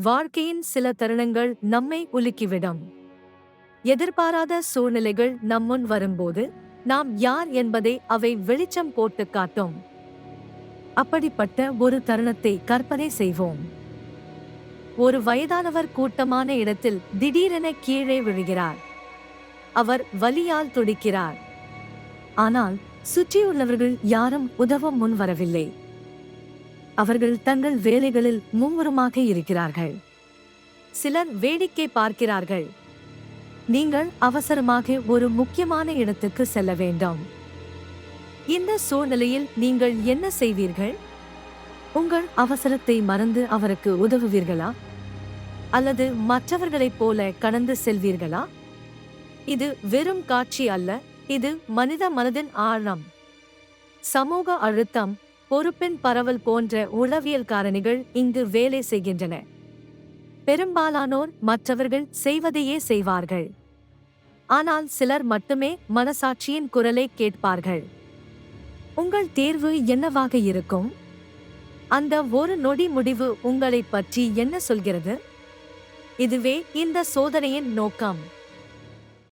வாழ்க்கையின் சில தருணங்கள் நம்மை உலுக்கிவிடும். எதிர்பாராத சூழ்நிலைகள் நம்முன் வரும்போது நாம் யார் என்பதை அவை வெளிச்சம் போட்டு காட்டும். அப்படிப்பட்ட ஒரு தருணத்தை கற்பனை செய்வோம். ஒரு வயதானவர் கூட்டமான இடத்தில் திடீரென கீழே விழுகிறார். அவர் வலியால் துடிக்கிறார். ஆனால் சுற்றியுள்ளவர்கள் யாரும் உதவ முன் வரவில்லை. அவர்கள் தங்கள் வேலைகளில் மும்முரமாக இருக்கிறார்கள். சிலர் வேடிக்கை பார்க்கிறார்கள். நீங்கள் அவசரமாக ஒரு முக்கியமான இடத்துக்கு செல்ல வேண்டும். இந்த சூழ்நிலையில் நீங்கள் என்ன செய்வீர்கள்? உங்கள் அவசரத்தை மறந்து அவருக்கு உதவுவீர்களா? அல்லது மற்றவர்களைப் போல கடந்து செல்வீர்களா? இது வெறும் காட்சி அல்ல, இது மனித மனதின் ஆழம். சமூக அழுத்தம், பொறுப்பின் பரவல் போன்ற உளவியல் காரணிகள் இங்கு வேலை செய்கின்றன. பெரும்பாலானோர் மற்றவர்கள் செய்வதையே செய்வார்கள். ஆனால் சிலர் மட்டுமே மனசாட்சியின் குரலை கேட்பார்கள். உங்கள் தேர்வு என்னவாக இருக்கும்? அந்த ஒரு நொடி முடிவு உங்களைப் பற்றி என்ன சொல்கிறது? இதுவே இந்த சோதனையின் நோக்கம்.